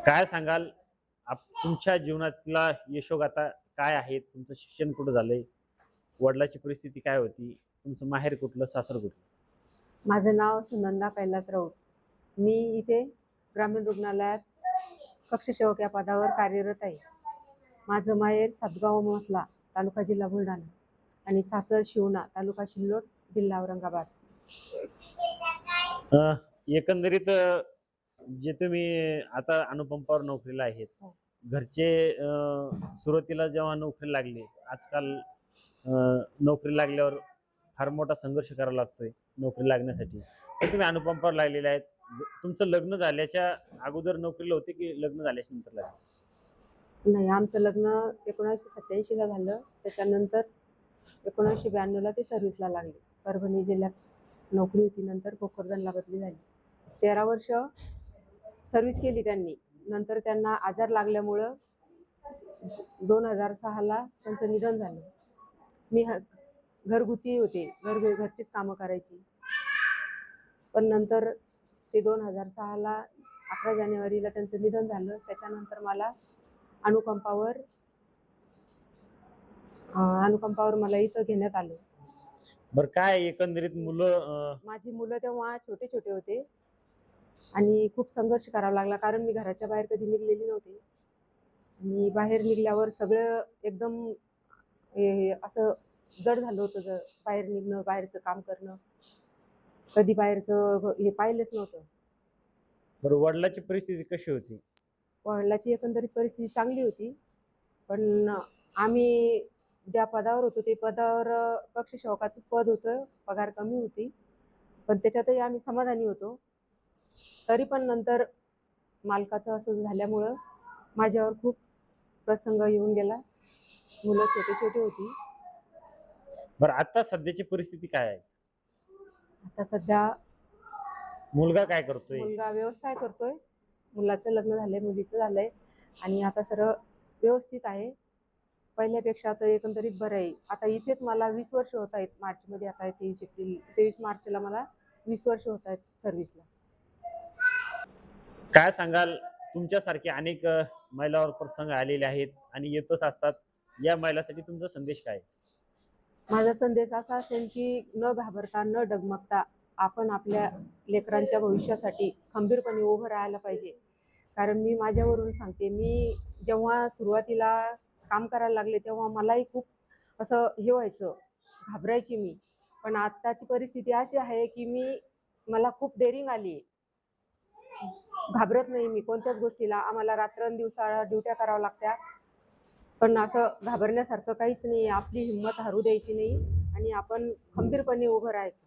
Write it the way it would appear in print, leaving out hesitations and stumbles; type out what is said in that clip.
काय सांगाल तुमच्या जीवनातला यशोगाथा काय आहे? तुमचं शिक्षण कुठं झालंय? वडिलांची परिस्थिती काय होती? तुमचं माहेर कुठलं, सासर कुठलं? माझं नाव सुनंदा कैलास राऊत. मी इथे ग्रामीण रुग्णालयात कक्षसेवक या पदावर कार्यरत आहे. माझं माहेर सातगाव मसला, तालुका जिल्हा बुलढाणा आणि सासर शिवणा, तालुका सिल्लोड, जिल्हा औरंगाबाद. एकंदरीत जे तुम्ही आता अनुपंपावर नोकरीला आहेत, हो. घरचे सुरुवातीला जेव्हा नोकरी लागली, आजकाल नोकरी लागल्यावर फार मोठा संघर्ष करावा लागतोय नोकरी लागण्यासाठी. तर तुम्ही अनुपंपावर लागलेले आहेत. तुमचं लग्न झाल्याच्या अगोदर नोकरीला होते की लग्न झाल्याच्या नंतर लागले? नाही, आमचं लग्न 1987ला झालं. त्याच्यानंतर 1992ला ते सर्व्हिसला लागले. परभणी जिल्ह्यात नोकरी होती. नंतर भोकरदनला बदली झाली. 13 वर्ष सर्व्हिस केली त्यांनी. नंतर त्यांना आजार लागल्यामुळं 2006ला त्यांचं निधन झालं. मी घरगुती होते, घरचीच कामं करायची. पण नंतर ते 2006ला 11 जानेवारीला त्यांचं निधन झालं. त्याच्यानंतर मला अनुकंपावर मला इथं घेण्यात आलं. बरं, काय एकंदरीत मुलं माझी मुलं तेव्हा छोटे छोटे होते आणि खूप संघर्ष करावा लागला, कारण मी घराच्या बाहेर कधी निघलेली नव्हती. आणि बाहेर निघल्यावर सगळं एकदम असं जड झालं होतं. बाहेर निघणं, बाहेरचं काम करणं, कधी बाहेरचं हे पाहिलंच नव्हतं. बरं, वडिलांची परिस्थिती कशी होती? वडिलांची एकंदरीत परिस्थिती चांगली होती, पण आम्ही ज्या पदावर होतो ते पदावर कक्षसेवकाचंच पद होतं. पगार कमी होती, पण त्याच्यातही आम्ही समाधानी होतो. तरी पण नंतर मालकाचं असं झाल्यामुळं माझ्यावर खूप प्रसंग येऊन गेला. मुलं छोटी छोटी होती. बरं, आता सध्याची परिस्थिती काय आहे? आता सध्या मुलगा काय करतोय? मुलगा व्यवसाय करतोय. मुलाचं लग्न झालंय, मुलीचं झालंय आणि आता सर्व व्यवस्थित आहे. पहिल्यापेक्षा आता एकंदरीत बरं आहे. आता इथेच मला 20 वर्ष होत आहेत. मार्चमध्ये आता 23 मार्चला मला 20 वर्ष होत आहेत सर्व्हिसला. काय सांगाल, तुमच्यासारखे अनेक महिलावर प्रसंग आलेले आहेत आणि येतच असतात. या महिलांसाठी तुमचा संदेश काय? माझा संदेश असा असेल की न घाबरता, न डगमगता आपण आपल्या लेकरांच्या भविष्यासाठी खंबीरपणे उभं राहायला पाहिजे. कारण मी माझ्यावरून सांगते, मी जेव्हा सुरुवातीला काम करायला लागले तेव्हा मलाही खूप असं हे व्हायचं, घाबरायची मी. पण आत्ताची परिस्थिती अशी आहे की मला खूप डेअरिंग आली आहे. घाबरत नाही मी कोणत्याच गोष्टीला. आम्हाला रात्रंदिवस ड्युट्या कराव्या लागत्या, पण असं घाबरण्यासारखं काहीच नाही. आपली हिंमत हरू द्यायची नाही आणि आपण खंबीरपणे उभं राहायचं.